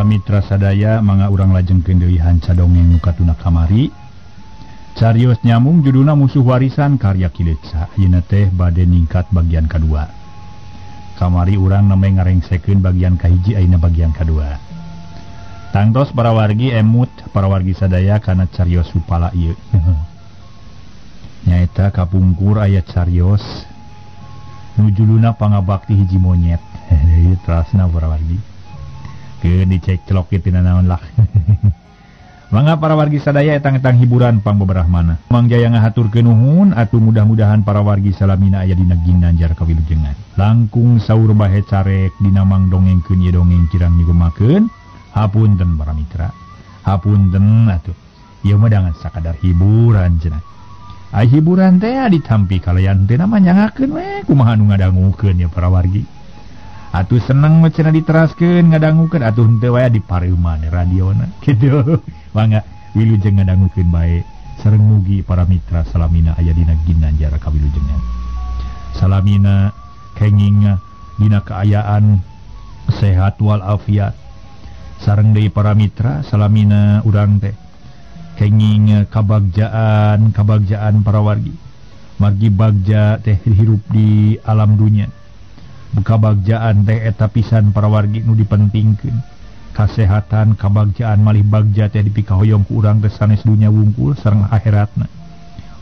para mitra sadaya mangga urang lajengkeun deui hanca dongeng nu katuna kamari. Carios nyamung judulna Musuh Warisan karya Kileca. Ayeuna teh bade ningkat bagian kadua. Kamari urang neme ngarengsekeun bagian kahiji ayeuna bagian kadua. Tangtos para wargi emut para wargi sadaya kana carios supala ieu. Nyaeta kapungkur aya carios nu judulna Pangabakti Hiji Monyet. Ieu terasna para wargi. Ke dicek celok tina naon lah. Mangga para wargi sadaya etang-etang hiburan pang beberahmana. Mang Jaya ngahaturkeun nuhun atuh mudah-mudahan para wargi salamina aya dina ginanjar kawilujengan. Langkung saur bahe carek dina mang dongengkeun ieu dongeng kirang nyugemakeun. Hapunten para mitra. Hapunten atuh. Ieu mah dangan sakadar hiburan cenah. Ai hiburan teh ditampi kalayan teh mah nyangakeun we kumaha nu ngadangukeun ya para wargi. Atuh seneng mah cenah diteraskeun ngadangukeun atuh henteu wae dipareuman radiona kitu. Mangga wilujeng ngadangukeun bae sareng mugi para mitra salamina aya dina ginanjar kawilujengan. Salamina kenging dina kaayaan sehat wal afiat. Sareng deui para mitra salamina urang teh kenging kabagjaan para wargi. Margi bagja teh hirup di alam dunia. Kabagjaan teh eta pisan para wargi nu dipentingkeun. Kasehatan kabagjaan malih bagja teh dipikahoyong ku urang teh sanes dunya wungkul sareng akhiratna.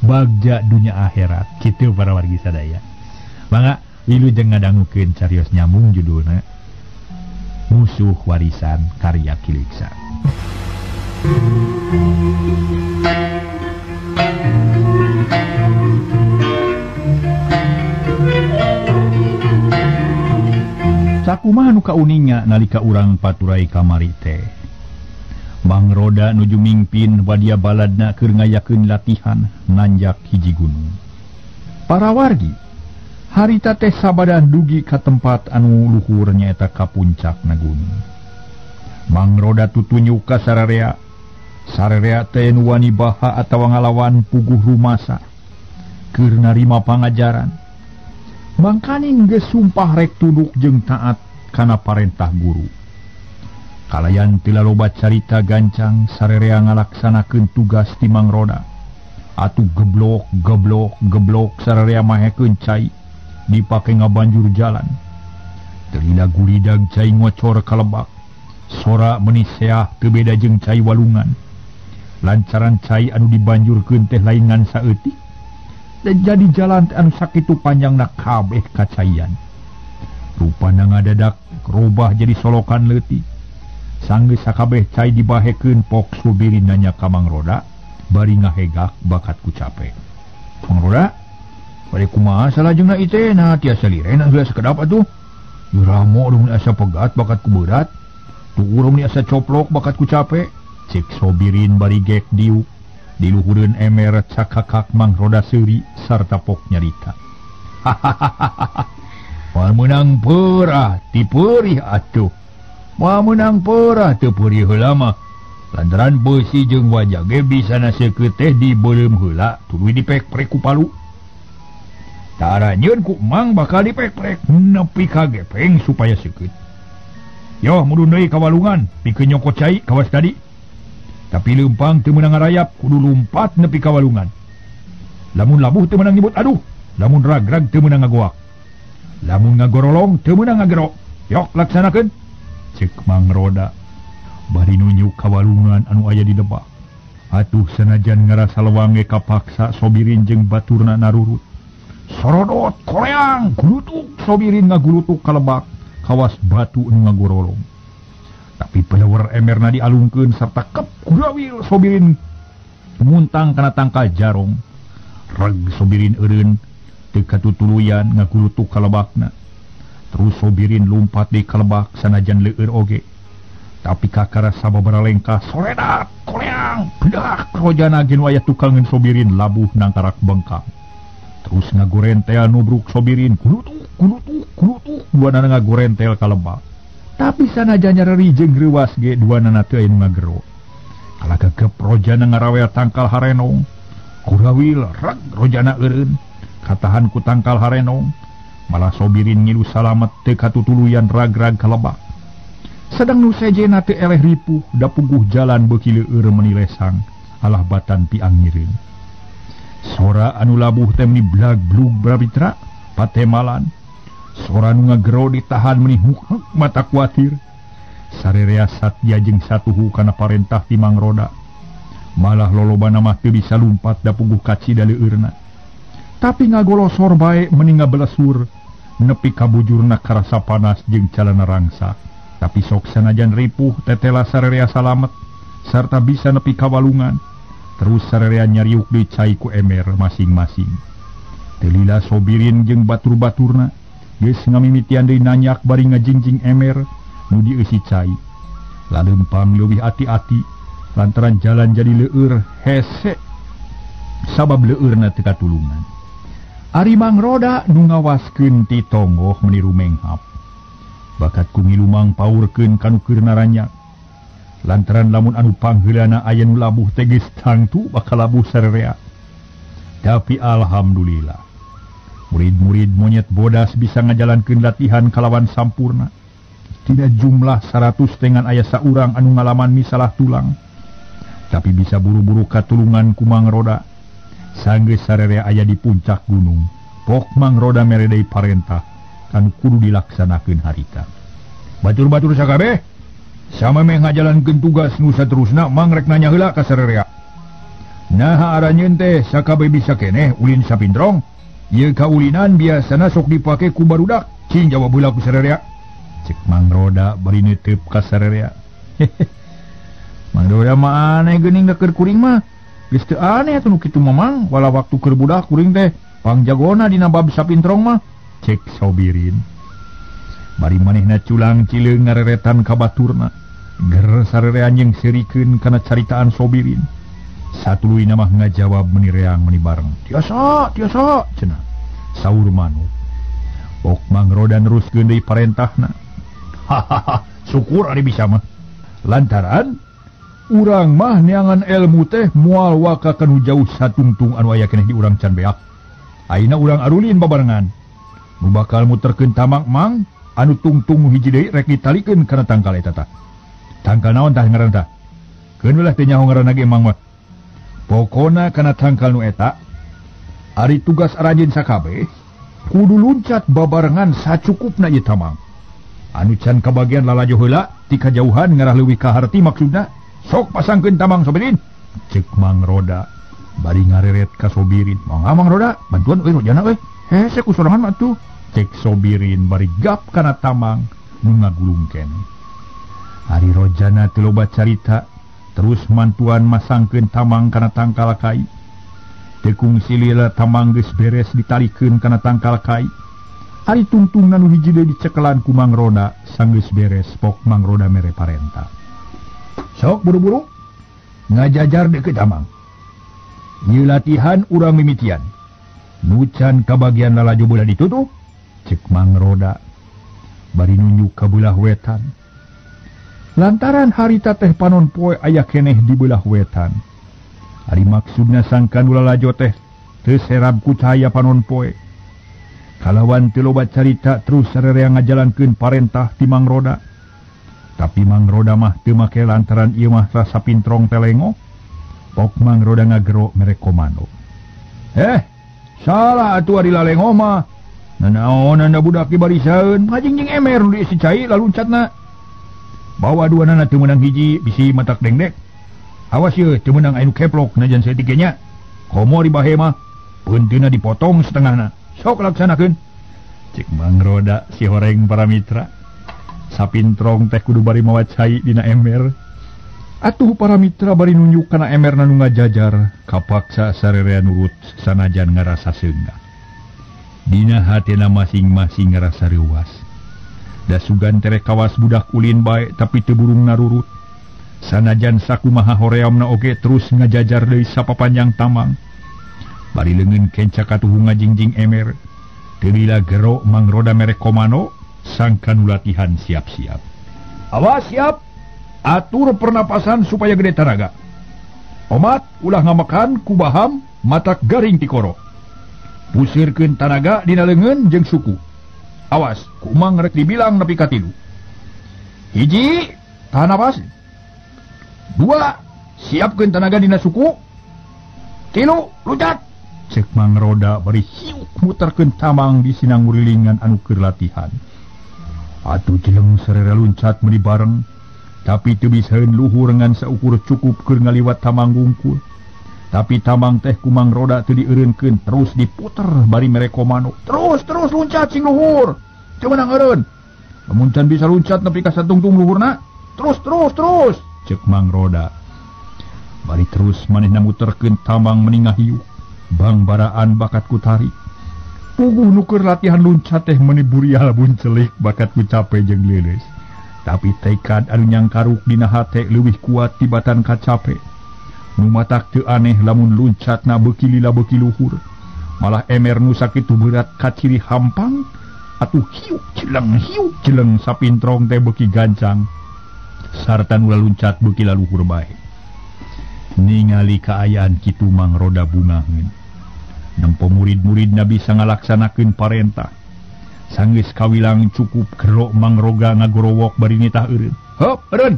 Bagja dunya akhirat kitu para wargi sadaya. Mangga wilujeng ngadangukeun carios nyamung judulna Musuh Warisan karya Kileca. Sakumaha nu kauninga nalika urang paturai kamari teh. Mang Roda nuju mingpin wadia baladna keur ngayakeun latihan nanjak hiji gunung. Para wargi harita teh sabadan dugi ka tempat anu luhur nyaeta ka puncakna gunung. Mang Roda tutunjuk ka sararea. Sararea teh nu wani baha atawa ngalawan puguh rumasa keur narima pangajaran. Mangkaning geus sumpah rek tunduk jeung taat kana parentah guru. Kalayan tila loba carita gancang sarerea ngalaksanakeun tugas ti Mang Roda. Atuh geblok sarerea mahekeun cai dipake ngabanjur jalan. Terila guridag cai ngocor kalebak. Sora meuni seah teu beda jeung cai walungan. Lancaran cai anu dibanjurkeun teh lain ngan saeutik. Dan jadi jalan anu sakitu panjangna kabeh kacayan. Rupana ngadadak robah jadi solokan leutik. Sanggeus sakabeh cai dibahekeun pok subirin nanya ka Mang Roda bari ngahegak bakat ku capek. Mang Roda, bari kumaha salajengna ieu na tiasa lirena geus sakedap atuh. Yuramo mun asa pegat bakat ku berat. Tu urang ni asa coplok bakat ku capek. Cek sobirin bari gek diuk. Di luhureun emer cakakak Mang Roda seuri sarta pok nyarita. Moal meunang peurah ti peurih atuh. Moal meunang peurah teu peurih heula mah. Lantaran beusi jeung wajah ge bisana seukeut teh dibeuleum heula tuluy dipek-prek ku palu. Taranyeun ku Mang bakal dipek-prek nepi ka gepeng supaya seukeut. Yo mudun deui ka walungan pikeun nyokot cai kawas tadi. Tapi leumpang teu meunang ngarayap kudu lumpat nepi ka walungan. Lamun labuh teu meunang nyebut aduh, lamun ragrag teu meunang ngagoak. Lamun ngagorolong teu meunang ngagero. Yok laksanakeun. Cek Mang Roda bari nunjuk ka walungan anu aya di lebah. Atuh sanajan ngarasa lewang ge kapaksa sobirin jeung baturna narurut. Sorodot koleang gulutuk sobirin ngagulutuk ka lebak kawas batu anu ngagorolong. Tapi pelewer emerna dialungkeun sarta kep kurawil sobirin muntang kana tangkal jarong. Reg sobirin eureun teu katutuluyan ngagulutuk ka lebakna. Terus sobirin lumpat di kalebak sanajan leueur oge. Tapi kakara sababaraha lengkah soredat koleang bedak rojana gen wayah tukangeun sobirin labuh nangkarak bengkang. Terus ngagorentel nubruk sobirin gulutuk duanana ngagorentel ka lebak. Tapi sanajan nyareri jeung greuwas ge duanana teu aya nu ngagero. Kala gegep rojana ngarawel tangkal harenong. Kurawil reg rojana eureun katahan ku tangkal harenong. Malah sobirin ngilu salamet teu katutuluyan ragrag ka lebak. sedang nu sejena teu eleh ripuh da puguh jalan beuki leueur meuni lesang alah batan pi angireun. Sora anu labuh teh meuni blag-blug Bramitra patemalan. Sora nu ngagero ditahan meuni huk mata kuatir. Sarerea Satya jeung satuhu kana parentah ti Mangroda. Malah lolobana mah teu bisa lumpat da puguh kaci da leueurna. Tapi ngagolosor bae meuni ngabelesur nepi ka bujurna karasa panas jeung calana rangsa. Tapi sok sanajan ripuh tetela sarerea salamet sarta bisa nepi ka walungan. Terus sarerea nyariuk deui cai ku emer masing-masing. Telila Sobirin jeung batur-baturna geus ngamimitian deui nanyak bari ngajingjing emer nu dieusi cai. Lalempang leuwih ati-ati lantaran jalan jadi leueur hese sabab leueurna teu katulungan. Ari Mangroda nu ngawaskeun ti tonggoh meniru menghap. Bakat ku ngilumang paurkeun kanu keur naranyak. Lantaran lamun anu pangheulana aya nu labuh teh geus tangtu bakal labuh sarerea. Tapi alhamdulillah murid-murid monyet bodas bisa ngajalankeun latihan kalawan sampurna. Tina jumlah 100 dengan aya saurang anu ngalaman misalah tulang. Tapi bisa buru-buru katulungan ku Mangroda. Sanggeus sarerea aya di puncak gunung. Pok Mangroda mere deui parentah anu kudu dilaksanakeun harita. Batur-batur sakabeh, sama meh ngajalankeun tugas nu saterusna mangrek nanya heula ka sarerea. Naha aranjeun teh sakabeh bisa keneh ulin sapindrong? Ieu kaulinan biasana sok dipake ku barudak, cing jawab heula ku sarerea. Cek Mangroda bari neuteup ka sarerea. Mangroda mah aneh geuning da keur kuring mah. Geus teu aneh atuh nu kitu mamang, wala waktu keur budak kuring teh pangjagona dina bab sapintrong mah, cek Sobirin. Bari manehna culang cileung ngareretan ka baturna. Ger sarerea jeung serikeun kana caritaan Sobirin. Satuluyna mah ngajawab meuni reang meuni bareng. Tiasa cenah. Saur Manu. Pok Mangroda neruskeun deui parentahna. Hahaha, syukur ari bisa mah. Lantaran urang mah neangan ilmu teh moal waka kanu jauh satungtung anu aya keneh di urang can beak. Ayeuna urang arulin babarengan. Nu bakal muterkeun tamak mang anu tungtung hiji deui rek ditalikeun kana tangkal eta tah. Tangkal naon tah ngaranna tah? Keun ulah teh nyaho ngaranna ge mang mah. Pokona kana tangkal nu eta ari tugas aranjeun sakabeh kudu luncat babarengan sacukupna ieu tamang. Anu can kabagian lalajo heula ti kajauhan ngarah leuwih ka harti maksudna. Sok pasangkeun tamang Sobirin. Cek Mangroda bari ngareret ka Sobirin. Mangga Mangroda, bantuan euy rojana euy. Hese ku sorangan mah tuh. Cek Sobirin bari gap kana tamang nu ngagulung keneh. Ari rojana teu loba carita, terus mantuan masangkeun tamang kana tangkal kai. Teu kungsi lila tamang geus beres ditalikeun kana tangkal kai. Ari tungtungna nu hiji deui dicekelan ku Mangroda sanggeus beres pok Mangroda mere parentah. Sok buru-buru ngajajar deket tamang. Ieu latihan urang mimitian. Nu can kabagian lalajo beula ditutup, cek Mangroda bari nunjuk ka beulah wetan. Lantaran harita teh panon poe aya keneh di beulah wetan. Ari maksudna sangkan lalajo teh teu serab ku cahaya panon poe. Kalawan teu loba carita terus sarerea ngajalankeun parentah ti Mangroda. Tapi Mangroda mah teu make lantaran ieu mah rasa pintrong telengo. Pok Mangroda ngagero mere komando. Salah atuh ari lalengo mah. Nanaonan budak di barisaeun, ngajingjing emer nu diisi cai laluncatna. Bawa duanana teu meunang hiji bisi matak dengdek. Awas ye teu meunang anu keplok najan saeutikenya. Komo di bahe mah peunteuna dipotong setengahna. Sok laksanakeun. Cek Mangroda si horeng para mitra. Sapintrong teh kudu bari mawa cai dina ember. Atuh para mitra bari nunjuk kana emerna nu ngajajar, kapaksa sarerea nurut sanajan ngarasa seunggah. Dina hatena masing-masing ngarasa reuwas. Da sugan tere kawas budak ulin bae tapi teu burung narurut. Sanajan sakumaha horeamna oge terus ngajajar deui sapapanjang tamang. Bari leungeun kenca katuhu ngajingjing emer. Teu lila gero Mangroda mere komando. Sangkan latihan siap-siap. Awas siap. Atur pernapasan supaya gede tanaga. Omat ulah ngamakan kubaham matak garing tikoro. Pusirkeun tanaga dina leungeun jeung suku. Awas, kumang rek dibilang nepi ka 3. Hiji, tahan napas. 2, siapkeun tenaga dina suku. 3, luncat. Cek Mang Roda bari hiuk muterkeun tamang di sinang murilingan anu keur latihan. Atuh jeleng sarera luncat meuli bareng, tapi teu bisaeun luhur ngan saukur cukup keur ngaliwat tamang gungkul. Tapi tamang teh ku Mang Roda teu dieureunkeun, terus diputer bari mere komando. Terus luncat sing luhur. Teu meunang eureun. Lamun can bisa luncat nepi ka satungtung luhurna, terus. Cek Mang Roda. Bari terus manehna muterkeun tamang meningah hiuk. Bang baraan bakat ku tarik. Puguh nu keur latihan luncat teh meuni burial buncelik bakat ku cape jeung leuleus. Tapi tekad anu nyangkaruk dina hate leuwih kuat tibatan kacape. Nu matak teu aneh lamun luncatna beuki lila beuki luhur. Malah emer nu sakitu berat kaciri hampang. Atuh hiuk celeng sapintrong teh beuki gancang. Sarta nu luncat beuki laluhur bae. Ningali kaayaan kitu Mang Roda bungaheun. Nempo murid-muridna bisa ngalaksanakeun parentah. Sanggeus kawilang cukup gerok Mang Roga ngagorowok bari nitah eureun. Heup, eureun.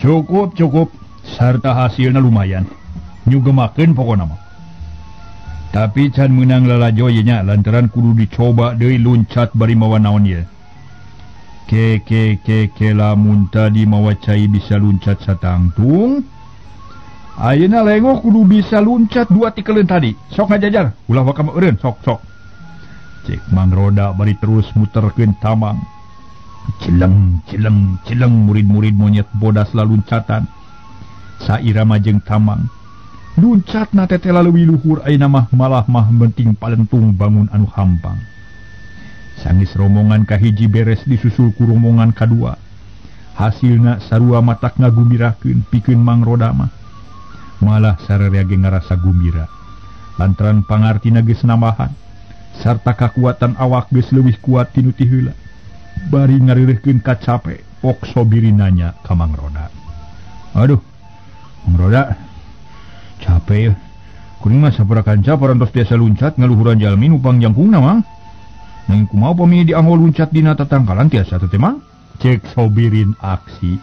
Cukup. Sarta hasilna lumayan. Nyugemakeun pokona mah. Tapi can meunang lalajo ye nya lantaran kudu dicoba deui luncat bari mawa naon ye. Ke lamun tadi mawa cai bisa luncat satangtung. Ayeuna lengo kudu bisa luncat 2 tikeleun tadi. Sok ngajajar, ulah wakam eureun, sok. Cek Mang Roda bari terus muterkeun tamang. Cileng murid-murid monyet bodas laluncatan. Sairama jeung tamang. Luncatna teh leuwih luhur ayeuna mah malah menting palentung bangun anu hampang. Sanggeus rombongan kahiji beres disusul ku rombongan kadua. Hasilna sarua matak ngagumirakeun pikeun Mang Roda mah. Malah sararea ge ngarasa gumbira. Lantaran pangartina geus nambahan. Sarta kakuatan awak geus leuwih kuat tinu ti heula. Bari ngareureuhkeun kacape, pok Sobirin nanya ka Mang Roda. Aduh, Mang Roda, capek. Kuring mah sabaraha kanca parantos biasa luncat ngaluhuran jalmi nu pangjangkungna mah. Nang kumaha pami dianggo luncat dina tatangkalan tiasa teh Mang? Cek Sobirin aksi.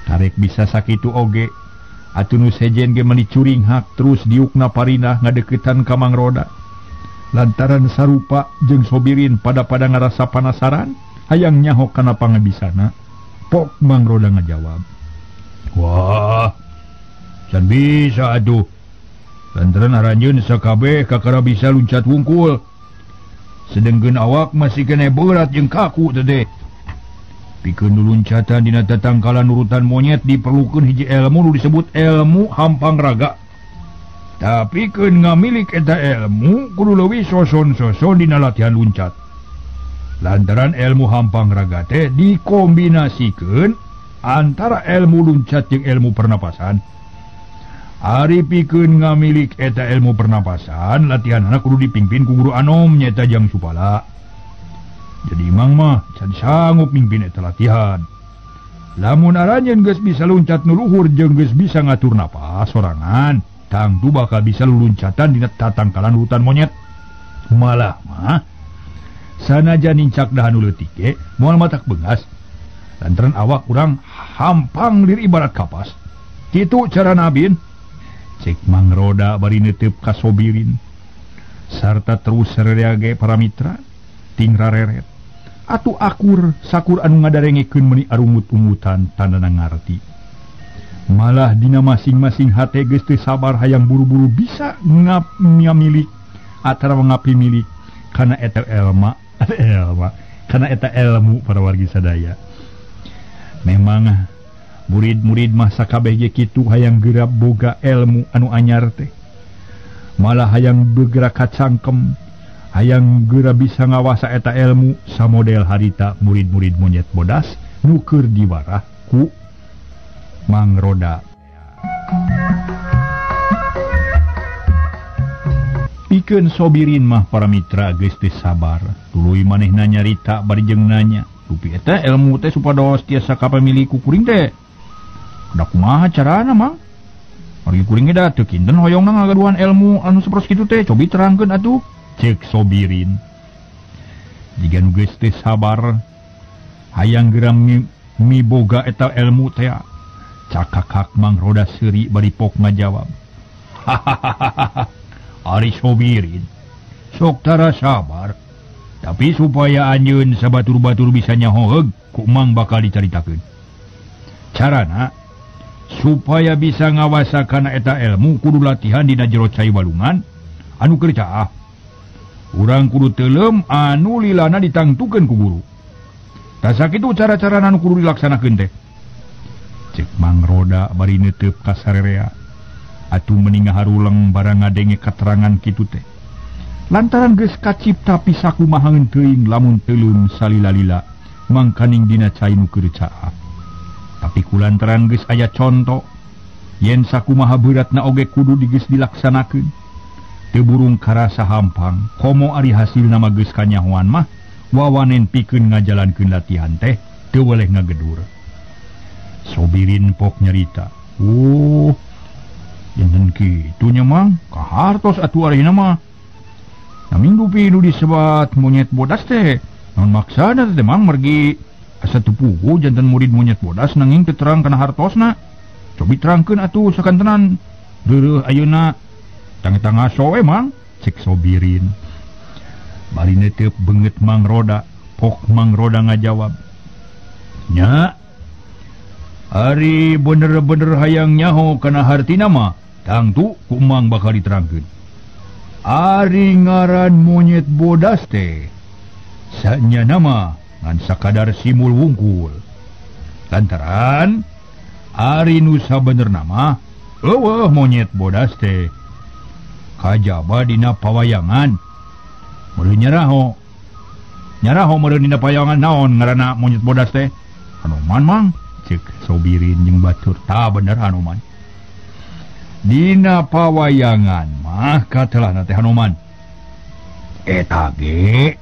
Tarek bisa sakitu oge. Atuh nu sejen ge meuli curing hak terus diukna parinah ngadeuketan ka Mang Roda. Lantaran sarupa jeung Sobirin pada ngarasa panasaran hayang nyahok kana pangabisana. Pok Mang Roda ngajawab. Wah, can bisa atuh. Lantaran aranjeun sakabeh kakara bisa luncat wungkul. Sedengkeun awak masih kene berat jeung kaku teh. Pikeun luncatan dina tatangkalan urutan monyet diperlukeun hiji ilmu nu disebut ilmu hampang raga. Tapi keun ngamilik eta ilmu kudu leuwih soson-soson dina latihan luncat. Lantaran ilmu hampang raga teh dikombinasikeun antara ilmu luncat jeung ilmu pernapasan. Ari pikeun ngamilik eta ilmu pernapasan, latihanna kudu dipimpin ku guru anom nyaeta Jang Supala. Jadi Mang mah can sanggup mimpin eta latihan. Lamun aranjeun geus bisa luncat nu luhur jeung geus bisa ngatur napas sorangan, tangtu bakal bisa luluncatan dina tatangkalan urutan monyet. Malah mah sanajan nincak dahan nu leutik ge moal matak beungas. Lantaran awak urang hampang lir ibarat kapas. Kitu cara nabin. Cek Mang Roda bari neuteup ka Sobirin. Sarta terus sararea ge para mitra ting rareret. Atuh sakur anu ngadarengekeun meuni arumut-umutan tandana ngarti. Malah dina masing-masing hate geus teu sabar hayang buru-buru bisa ngamilik atarawa ngapimilik kana eta ilmu para wargi sadaya. Memang murid-murid mah sakabeh ge kitu hayang geura boga ilmu anu anyar teh. Malah hayang bergerak kacangkem, hayang geura bisa ngawasa eta ilmu samodel harita murid-murid monyet bodas nu keur diwarah ku Mang Roda. Pikeun Sobirin mah para mitra geus teu sabar, tuluy manehna nyarita bari jeung nanya, "Rupi eta ilmu teh supados tiasa kapamilih ku kuring teh. Da kumaha carana, Mang? Ari kuring da teu kinten hoyongna ngagaduhan ilmu anu sapertos kitu teh, cobi terangkeun atuh," cek Sobirin. Jiga nu geus teu sabar, hayang geram miboga eta ilmu teh cakak Mang Roda seuri bari pok ngajawab. Hahaha, Ari Sobirin, sok tara sabar. Tapi supaya anjeun sabatur-batur bisa nyahoeg, ku Mang bakal dicaritakeun. Carana, supaya bisa ngawasakan eta ilmu kudu latihan dina jero cai walungan, anu kercaah. Urang kudu telem anu lilana ditangtukeun ku guru. Tah sakitu cara-cara anu kudu dilaksanakeun teh. Cek Mang Roda bari neuteup ka sarerea. Atuh mending haruleng barang ngadenge katerangan kitu teh. Lantaran geus kacipta pisakumaha teuing lamun teuleum salila-lila mangkaning dina cai nu kercaah. Tapi kulantaran geus aya conto yen sakumaha beuratna oge kudu digeus dilaksanakeun. Teu burung karasa hampang, komo ari hasilna mah geus kanyahoan mah wawanen pikeun ngajalankeun latihan teh teu weleh ngagedur. Sobirin pok nyarita. Oh, janten kitu nya Mang, kahartos atuh arina mah. Naminggu pilu disebat monyet bodas teh. Non maksana teh Mang mergi asa tupugu janten murid monyet bodas nanging teu terang kana hartosna. Cobi terangkeun atuh sakantenan. Deureuh ayeuna tang-tang ngaso we Mang, cek Sobirin. Bari neuteup beungeut Mang Roda, pok Mang Roda ngajawab. Nya, ari bener-bener hayang nyaho kana hartina mah, tangtu ku Mang bakal diterangkeun. Ari ngaran monyet bodas teh sanya nama ngan sakadar simul wungkul. Lantaran ari nu sabener nama eueuh monyet bodas teh kajaba dina pawayangan. Meureun nyaraho meureun dina pawayangan naon ngaranna monyet bodas teh? Hanuman Mang, cek Sobirin jeung batur. Tah bener Hanuman. Dina pawayangan mah katelahna teh Hanuman. Eta ge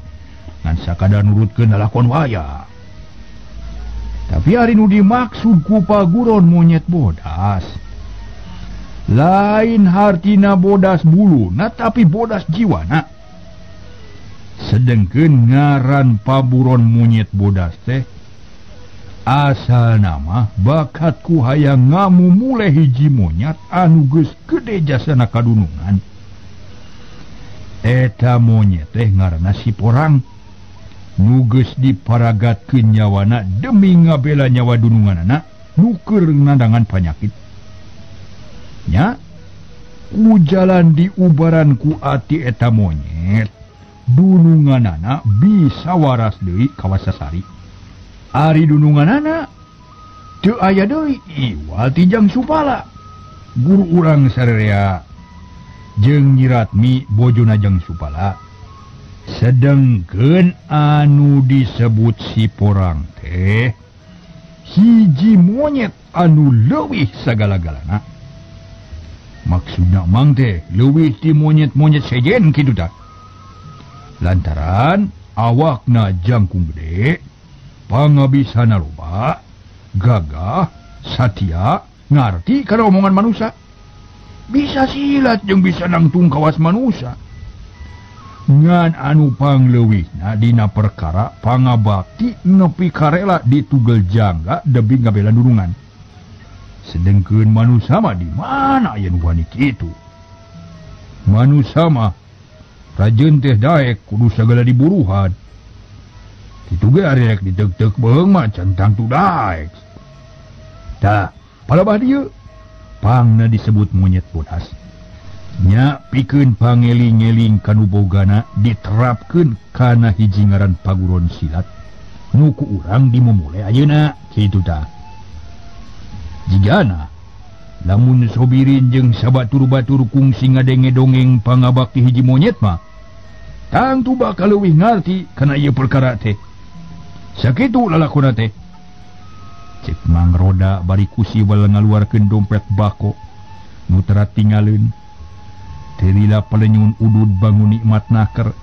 ngan sakadar nurutkeun lalakon waya. Tapi ari nu dimaksud ku paguron monyet bodas lain hartina bodas buluna tapi bodas jiwana. Sedengkeun ngaran paburon monyet bodas teh asal nama bakatku hayang ngamumule hiji monyet anu geus gede jasana kadunungan. Eta monyet teh ngaranna si porang nu geus diparagatkeun nyawana demi ngabela nyawa dununganana nu keur nandangan panyakit. Nya, ku jalan diubaran ku ati eta monyet dununganana bisa waras deui kawasasari. Ari dununganana teu aya deui iwal tijang supala. Guru urang sarerea jeung Nyiratmi bojona jang supala. Sedengkeun anu disebut si porang teh hiji monyet anu leuwih sagala-galana. Maksudna Mang teh leuwih ti monyet-monyet sejen kitu tah. Lantaran awakna jangkung gede, pangabisana loba, gagah, satia, ngarti kana omongan manusia. Bisa silat jeung bisa nangtung kawas manusia. Ngan anu pangleuwihna dina perkara pangabakti nepi karela ditugel jangga debi ngabela durungan. Sedengkeun manusia mah di mana aya nu wani kitu? Manusia mah rajeun teh daek kudu sagala diburuhan. Kitu ge ari rek diteuk-teuk beung mah centang tu daek. Tah, palebah dieu pangna disebut monyet bodas. Nya pikeun pangeling-eling kanu bogana diterapkeun kana hiji ngaran paguron silat nu ku urang dimumule ayeuna kitu tah. Jigana lamun Sobirin jeung sabatur-batur kungsi ngadenge dongeng pangabakti hiji monyet mah tangtu bakal leuwih ngarti kana ieu perkara teh. Sakitu lalakonna teh. Cek Mang Roda bari kusiwal ngaluarkeun dompet bako nu terat tingaleun. Terila palenyun udud bangun nikmat naker.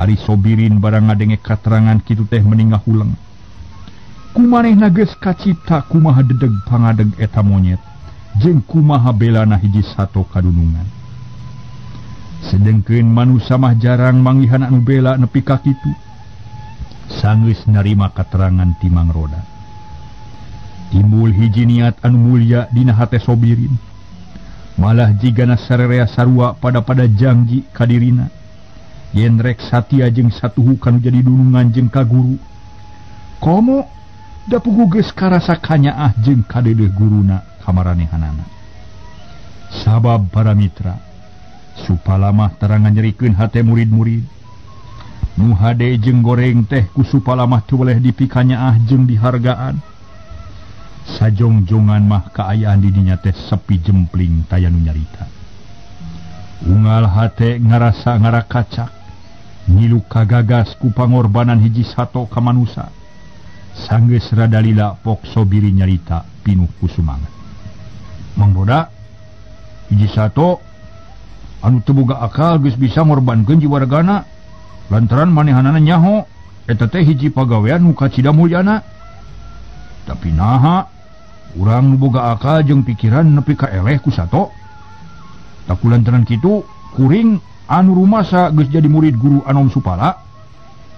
Ari Sobirin barang ngadenge katerangan kitu teh meningah huleng. Kumanehna geus kacipta kumaha dedeg pangadeg eta monyet jeung kumaha belana hiji sato kadunungan. Sedengkeun manusia mah jarang manggihan anu bela nepi ka kitu. Sanggeus narima katerangan ti Mangroda. Timbul hiji niat anu mulya dina hate Sobirin. Malah jigana sarerea sarua pada janji kadirina. Yen rek satia jeung satuhu kanu jadi dunungan jeung ka guru. Komo da puguh geus karasa kanyaah jeung kadeudeung guruna kamaranehanana. Sabab para mitra supala mah terangan nyerikeun hate murid-murid. Nu hade jeung goreng teh ku supala mah teu boleh dipikanyaah jeung dihargaan. Sajongjongan mah kaayaan di dinya teh sepi jempling taya nu nyarita. Unggal hate ngarasa ngarakacak, ngilu kagagas ku pangorbanan hiji sato ka manusa. Sanggeus rada lila pok Sobiri nyarita pinuh ku sumanget. Mangroda, hiji sato anu teu boga akal geus bisa ngorbankeun jiwa regana. Lantaran manehanana nyaho eta teh hiji pagawean nu kacida mulyana. Tapi naha urang nu boga akal jeung pikiran nepi ka eleh ku sato. Takulantaran kitu kuring anu rumasa geus jadi murid guru anom supala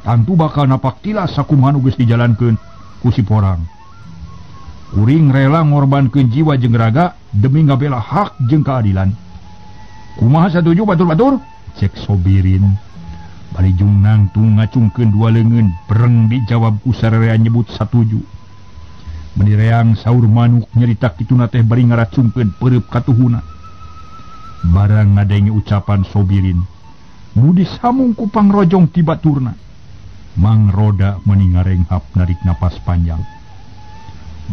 tantu bakal napak tilas sakumaha nu geus dijalankeun ku si porang. Kuring rela ngorbankeun jiwa jeung raga demi ngabela hak jeung keadilan. Kumaha satuju batur-batur? Cek Sobirin. Bari jungnang tu ngacungkeun dua leungeun bereng dijawab ku sarerea nyebut satuju. Menireang saur manuk nyerita kituna teh bari ngaracungkeun peureub katuhuna. Barang ngadenge ucapan Sobirin nu disamung ku pangrojong ti baturna. Mangroda meuni ngarenghap narik napas panjang.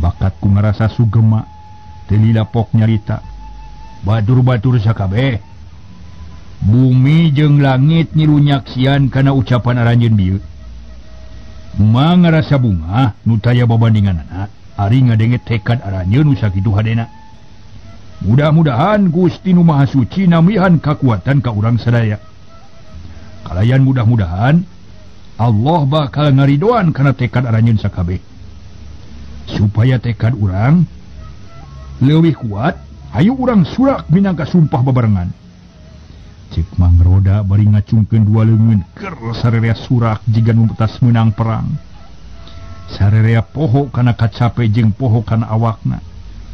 Bakat ku ngarasa sugema teu lila pok nyarita. Batur-batur sakabeh, bumi jeung langit nyirunyaksian kana ucapan aranjeun dieu. Mangarasa bunga nu taya babandinganana ari ngadenge tekad aranjeun nu sakitu hadena. Mudah-mudahan Gusti Nu Maha Suci namihan kakuatan ka urang sadaya. Kalayan mudah-mudahan Allah bakal ngaridoan kana tekad aranjeun sakabeh. Supaya tekad urang leuwih kuat, hayu urang surak minangka sumpah babarengan. Cik Mangroda bari ngacungkeun dua leungeun keur sarerea surak jiga nu betas meunang perang. Sarerea poho kana kacape jeung poho kana awakna.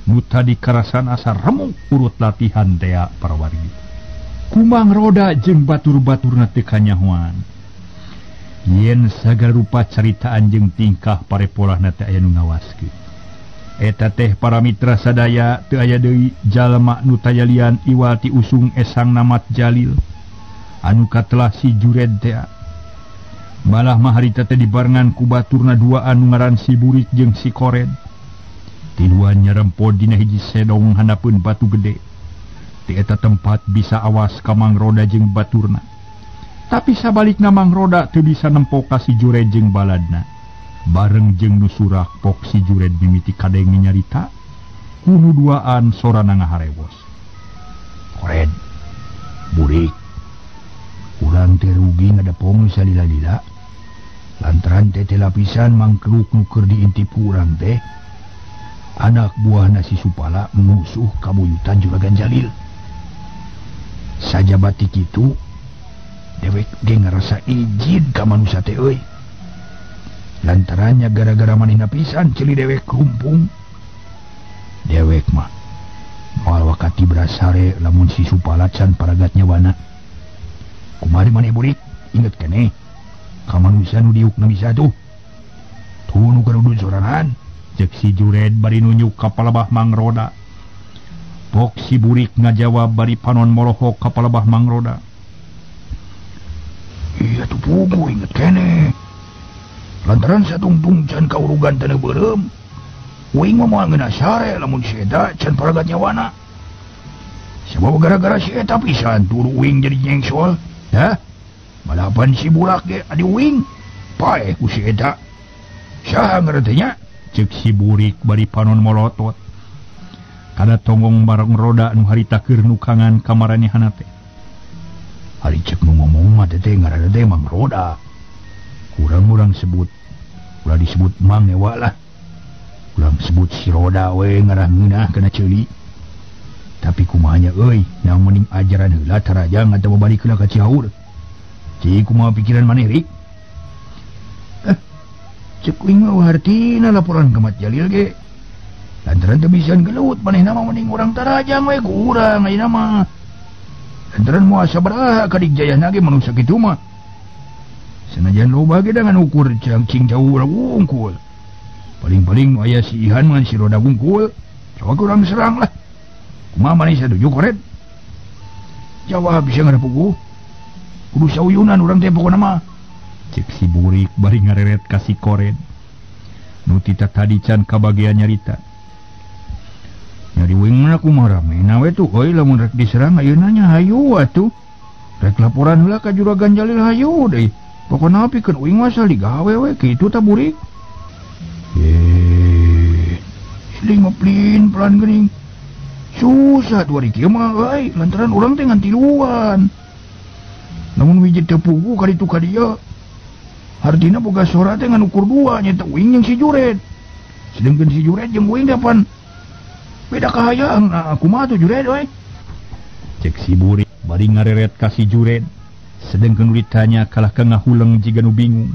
Nu tadi karasan asa remuk urut latihan tea para wargi. Ku Mangroda jeung batur-baturna teu kanyahoan. Yen sagala rupa caritaan jeung tingkah parepolahna teh aya nu ngawaskeun. Eta teh para mitra sadaya teu aya deui jalma nu tayalian iwal ti usung esang namat Jalil anu katelah si Jured teh. Malah mah harita teh dibarengan ku baturna dua anu ngaran si Burik jeung si Kored. Tiluan nyarempo dina hiji sedong handapeun batu gede. Ti eta tempat bisa awas ka Mangroda jeung baturna. Tapi sabalikna Mangroda teu bisa nempo ka si Jured jeung baladna. Bareng jeung nu surak pok si Jured mimiti kadeng nyarita kudu duaan sorana ngaharewos. Kored, Burik, urang teh rugi ngadepong salila-lila. Lantaran teh lapisan mangkeluk nu keur diintip urang teh anak buah nasi supala musuh kabuyutan Juragan Jalil. Saja batik itu dewek ge ngarasa ijin ka manusia teh euy. Lantarannya gara-gara manehna pisan celi dewek kumpung. Dewek mah moal wakati berasare lamun si supala can paragat nyawana. Kumari maneh Burik, inget keneh ka manusia nu diukna bisa tuh. Tuh nu karudun sorangan. Cek si Jured bari nunjuk ka palebah Mangroda. Pok si Burik ngajawab bari panon molohok ka palebah Mangroda. Iya tuh pugu inget kene. Lantaran satungtung can kaurugan tanah berem. Uing mah ngena sare lamun si eta can paragat nyawana. Sebab gara-gara si eta pisan turu uing jadi nyengsol. Hah? Balapan si Bulak ge adi uing. Paeh ku si eta. Saha ngarantina? Cek si Burik bari panon molotot. Kada tonggong bareng roda nu harita keur nukangan kamaranehana teh. Hari cek nu ngomong mah teh ngaranna teh Mang Roda. Kurang-kurang sebut, ulah disebut Mang ewa lah. Ulang sebut si Roda we ngarah ngeunah kana ceuli. Tapi kumahanya euy, yang mending ajaran heula tarajang atawa balik heula ka Cihaur. Cik kumaha pikiran maneh Rik? Cekuing hartina laporan ke Mat Jalil ge. Lantaran teu bisa gelut manehna mah mending urang tarajang we ku urang ayeuna mah. Lantaran moal sabaraha ka digjayahna ge manusa kitu mah. Senajan loba ge dengan ukur cing jauh urang wungkul. Paling-paling nu aya si Ihan ngan si Roda wungkul. Coba urang serang lah. Kumaha maneh saduju koret? Jawab bisa ngarapuguh. Kudu sauyunan urang teh pokona mah. Cek si Burik bari ngareret ka si Kored. Nu tita tadi can kabagean nyarita. Nyari wing mana kumaha ramena we tuh euy lamun rek diserang ayeuna nya hayu atuh. Rek laporan heula ka Juragan Jalil hayu deui. Pokona pikeun uing asal digawe we kitu ta Burik. Siling meplin pelan geuning. Susah tuh ari kieu mah euy lantaran urang teh ngan tiluan. Namun wijit teu pugu ka ditu ka dieu. Hartina boga sora teh ngan ukur dua nyata uing jeung si Jured. Sedengkeun si Jured jeung uing dapan beda kahayang. Nah, kumaha tuh Jured we? Cek si Burik bari ngareret ka si Jured. Sedengkeun ditanya kalah kangahuleng jiga nu bingung.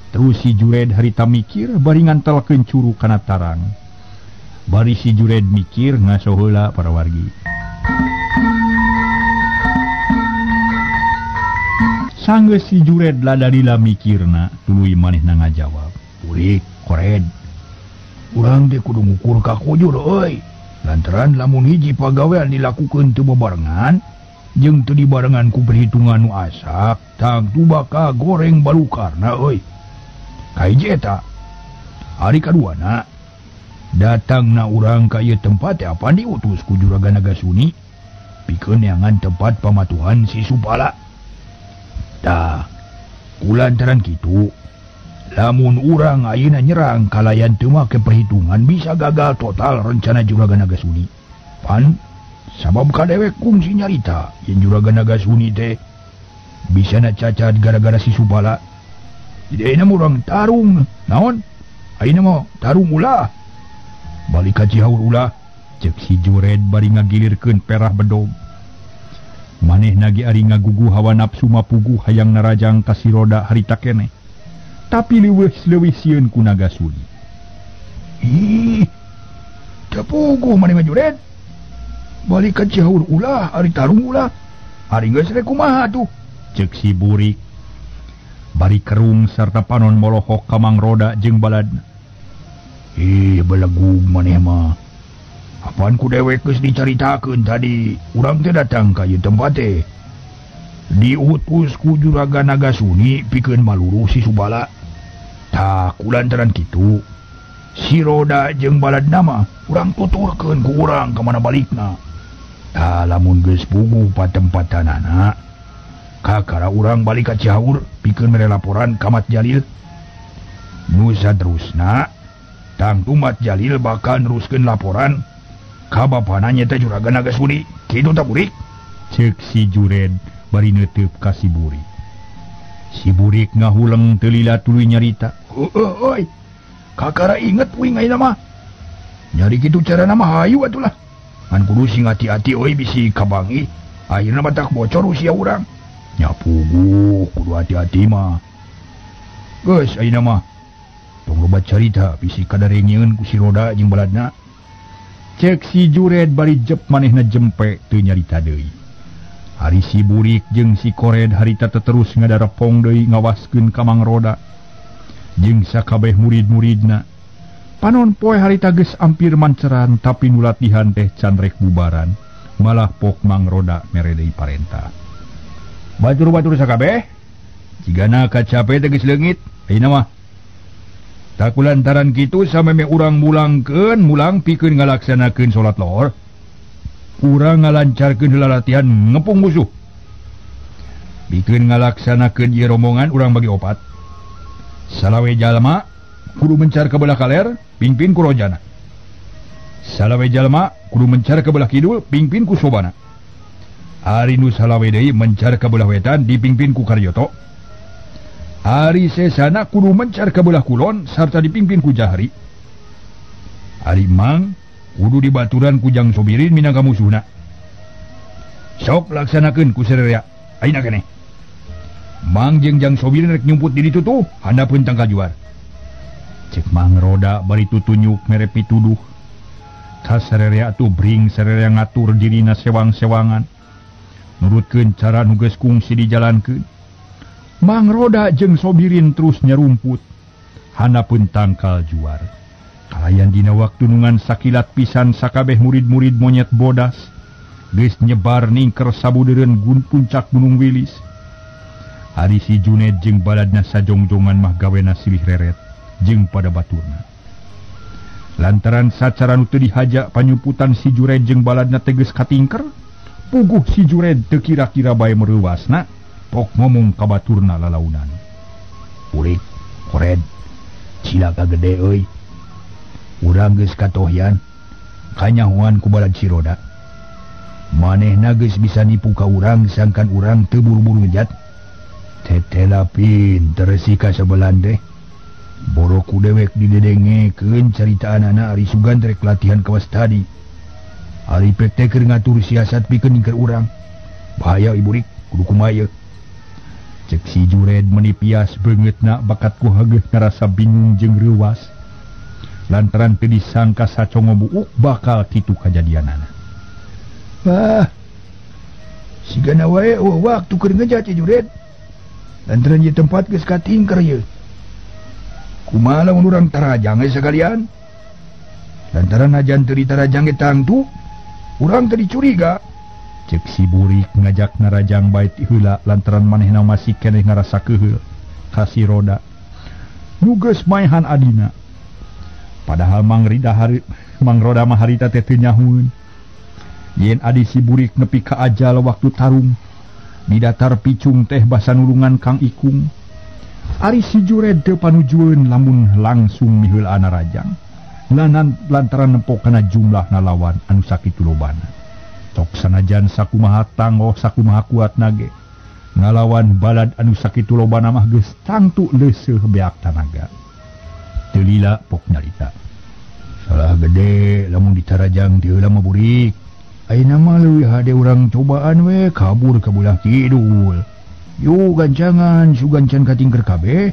Terus si Jured harita mikir bari ngantelkeun curu kana tarang. Bari si Jured mikir ngaso heula para wargi. Sanggeus si Jured ladadila mikirna tuluy manehna ngajawab. Burik, Kored. Urang teh kudu ngukur ka kujur euy. Lantaran lamun hiji pagawean dilakukeun teu bebarengan jeung teu dibarengan ku perhitungan nu asak, tangtu bakal goreng balukarna euy. Kahiji eta. Hari kaduana datangna urang ka ieu tempat teh apa diutus ku Juragan Nagasuni pikeun neangan tempat pamatuhan si Supala. Tah, kulantaran kitu, lamun urang ayeuna nyerang kalayan teu make perhitungan bisa gagal total rencana Juragan Nagasuni. Pan, sabab kadewek kungsi nyarita yen Juragan Nagasuni teh bisana cacat gara-gara si Supala. Ideuna urang tarung, naon? Ayeuna mah tarung ulah. Balik ka Cihaur ulah, cek si Jured bari ngagilirkeun perah bedog. Manehna ge ari ngagugu hawa nafsu mapuguh hayang narajang ka si Roda harita keneh. Tapi leuwih sieun ku Nagasuni. Ih, teu puguh maneh mah Jured. Balik ka Cihaur ulah, ari tarung ulah. Ari geus rek kumaha tuh? Cek si Burik. Bari kerung sarta panon molohok ka Mang Roda jeung baladna. Belegug maneh mah. Apaan ku dewek geus dicaritakeun tadi, urang teh datang ka ieu tempat teh. Diutus ku Juragan Nagasuni pikeun maluru si Subala. Tah kulantaran kitu, si Roda jeung baladna mah urang tuturkeun ku urang ka mana balikna. Tah lamun geus puguh patempatanana, kakara urang balik ka Cihaur pikeun mere laporan ka Mat Jalil. Nu saterusna, tangtu Mat Jalil bakal neruskeun laporan ka bapana nyata Juragan Nagasuni. Kitu tak Burik? Cek si Jured bari neuteup ka si Burik. Si Burik ngahuleng teu lila tuluy nyarita. Oi, kakara inget uing ayeuna mah. Nyari kitu carana mah hayu atuh lah. Ngan kudu sing hati-hati euy bisi kabangi. Ayeuna mah tak bocor usia urang. Nya puguh kudu hati-hati mah. Geus ayeuna mah tong loba carita bisi kadarengieun ku si Roda jeung baladna. Cek si Jured bari jep manehna jempe teu nyarita deui. Hari si Burik jeung si Kored harita terus ngadarepong deui ngawaskeun ka Mang Roda jeung sakabeh murid-muridna. Panon poe harita geus ampir manceran tapi nu latihan teh can rek bubaran. Malah pok Mang Roda mere deui parentah. Batur-batur sakabeh, cigana kacape teh geus leungit, ayeuna mah tak kulantaran kitu sameme urang mulang pikeun ngalaksanakeun salat lohor. Urang ngalancarkeun heula latihan ngepung musuh. Pikeun ngalaksanakeun ieu rombongan urang bagi opat. Salawe jalma kudu mencar ke belah kaler, pingpin ku rojana. Salawe jalma kudu mencar ke belah kidul, pingpin ku sobana. Ari nu salawe deui mencar ke belah wetan, dipimpin ku Karyoto. Ari sesana kudu mencar ke belah kulon sarta dipimpin ku Jahri. Ari Mang kudu dibaturan ku Jang Sobirin minangka musuhna. Sok laksanakeun ku sarerea. Ayeuna keneh. Mang jeung Jang Sobirin rek nyumput di ditu tuh, handapeun tangkal juar. Cek Mang Roda bari tutunyuk mere pituduh. Kasarerea atuh bring sarerea ngatur dirina sewang-sewangan. Nurutkeun cara nu geus kungsi dijalankeun. Mang Roda jeung Sobirin terus nyarumput. Handapun tangkal juar. Kalayan dina waktu nungan sakilat pisan sakabeh murid-murid monyet bodas. Geus nyebar ningker sabudeureun puncak Gunung Wilis. Ari si Juned jeung baladna sajongjongan mah gawena silih reret jeung pada baturna. Lantaran sacara nu teu dihaja panyumputan si Jured jeung baladna teges katingker, puguh si Jured teu kira-kira bae mereuwasna, pok ngomong ka baturna lalaunan. Urik, Kored, cilaka gede euy. Urang geus katohyan, kanyahoan ku balad si Roda. Manehna geus bisa nipu ka urang sangkan urang teu buru-buru ngejat. Tetela pinter si kasabelan deh. Boroku dewek didedengekeun caritaan anak Ari Sugan rek latihan kawas tadi. Ari pek teh keur ngatur siasat pikeun ningker urang. Bahaya Ibu Rik, kudu kumaha. Cek si Jured menipias beungeutna bakat ku hageuh ngarasa bingung jeung reuwas. Lantaran teu disangka sacongo buuk bakal kitu kajadianana. Wah. Sigana wae waktu keur ngejat si Jured. Lantaran ieu tempat geus katingker ieu. Kumaha lamun urang tarajang sekalian? Lantaran ajan teu ditarajang ge tangtu, urang teu dicuriga. Cek si Burik ngajak narajang bae ti heula lantaran manehna masih keneh ngarasa keheul ka si Roda. Nu geus maehan adina. Padahal Mang Roda mah harita teh teu nyahoeun. Yen adi si Burik nepi ka ajal waktu tarung di datar picung teh basa nulungan Kang Ikung. Ari si Jured teu panujueun lamun langsung miheulana rajang. Lantaran nempokana jumlah nalawan anu sakitu lobana. Tok sanajan sakumaha tanggoh sakumaha kuatna ge. Ngalawan balad anu sakitu lobana mah geus tangtu leuseuh beak tanaga. Teu lila pok nyarita. Salah gede lamun ditarajang ti heula mah Burik. Ayeuna mah leuwih hade urang cobaan we kabur ka belah kidul. Yo gancangan sugancan katingker kabeh.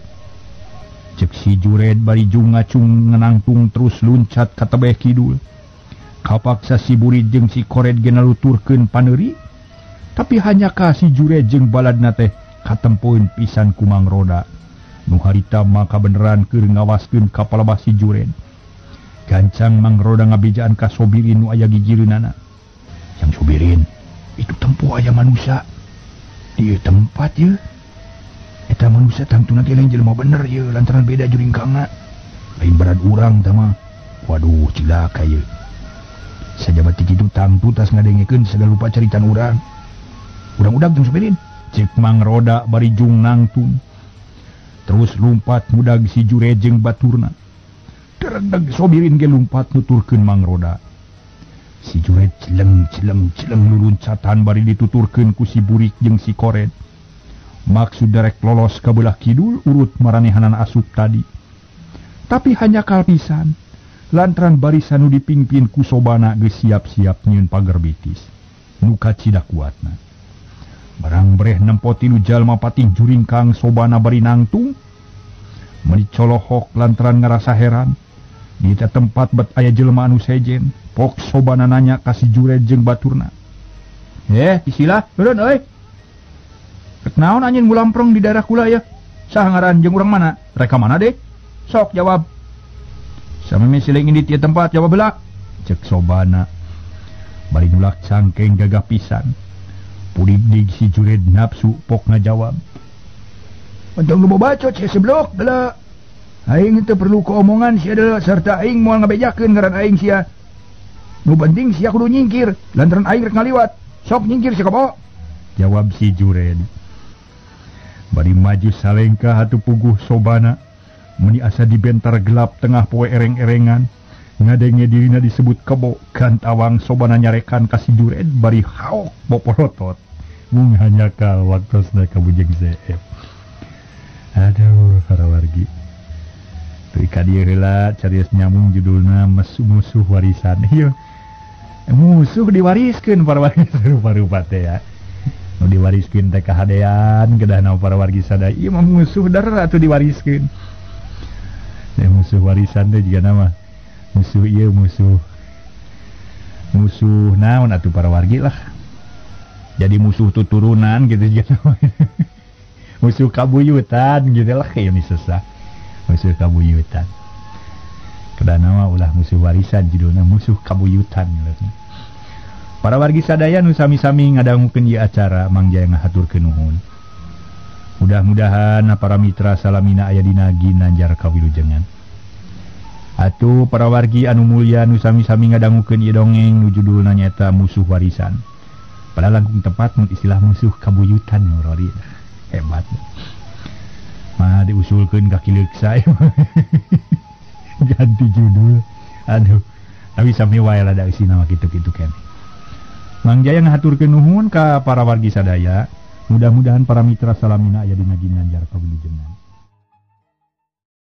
Cek si Jured bari jung ngacung ngenangtung terus luncat ka tebeh kidul. Kapaksa si Burik jeung si Kored ge naluturkeun paneuri, tapi hanya ka si Jured jeung baladna teh katempoeun pisan ku Mang Roda. Nu harita maka beneran keur ngawaskeun ka palebah si Jured. Gancang Mang Roda ngabejaan ka Sobirin nu aya gigireunana. Yang Sobirin, itu tempo aya manusia. Di tempat ya. Eta manusia tangtuna ge lain jelema bener ya, lantaran beda juringkangna. Lain berat urang tama. Waduh, cilaka ya. Sajabat kitu tangtu tas ngadengekeun segala lupa caritan urang. Urang-urang jeung Sobirin. Cek Mang Roda bari jung nangtung. Terus lumpat mudag si Jured jeung baturna. Deredeg Sobirin ge lumpat nuturkeun Mang Roda. Si Jured cileng luluncatan bari dituturkeun ku si Burik jeung si Kored. Maksud derek lolos ka belah kidul urut maranehanan asup tadi. Tapi hanya kalpisan, lantaran barisan nu dipingpin ku sobana geus siap-siap nyieun pager bitis. Nu kacida kuatna. Barang breh nempo tilu jalma pating juringkang sobana bari nangtung. Meni colohok lantaran ngarasa heran. Di tempat bet aya jelema anu sejen. Pok sobana nanya ka si Jured jeung baturna. Isilah, beureun euy. Rek naon anjeun ngulamprong di daerah kula ya? Saha ngaran jeung urang mana? Reka mana deh? Sok jawab. Sameme siling di tieu tempat jawab heula. Cek sobana. Bari nulak cangkeng gagah pisan. Pudibdig si Jured nafsu pok ngajawab. Untung lu bacot si seblok heula. Aing teu perlu keomongan sia deuleu sarta aing moal ngabejakeun ngaran aing sia. Nu penting sia kudu nyingkir, lantaran aing rek ngaliwat. Sok nyingkir sia kopo. Jawab si Jured. Bari maju salengkah atuh puguh sobana. Meni asa dibentar gelap tengah poe ereng-erengan. Ngadenge dirina disebut kebo. Kantawang sobana nyarekan ka si Jured bari haok boporotot. Mung hanya kal waktosna ka bujeng ZF. Aduh, para wargi. Rika dia heula carios nyamung judulna musuh warisan. Ieu musuh diwariskeun para wargi rupa-rupa teh ya. Nu diwariskeun teh kahadean gedahna para wargi sadaya. Ieu mah musuh darat atuh diwariskeun. musuh warisan teh juga nama musuh ieu musuh naon atuh para wargi lah. Jadi musuh tuturunan gitu juga nama. Musuh kabuyutan gitu lah kayak ini susah. Musuh kabuyutan. Kada nama ulah musuh warisan judulna musuh kabuyutan gitu. Para wargi sadaya nu sami-sami ngadangukeun ieu acara mangja ngahaturkeun nuhun. Mudah-mudahan para mitra salamina aya dina ginanjar kawilujengan. Atuh para wargi anu mulia nu sami-sami ngadangukeun ieu dongeng nu judulna nyaeta musuh warisan. Pada langkung tepat mun istilah musuh kabuyutan Rori. Hebat. Mah diusulkeun ka kileuksa. Ganti judul. Aduh. Tapi sami wae lah da isina mah kitu-kitu keneh. Mang Jaya ngahaturkeun nuhun ka para wargi sadaya. Mudah-mudahan para mitra salamina aya dina ginanjar kawilujengan.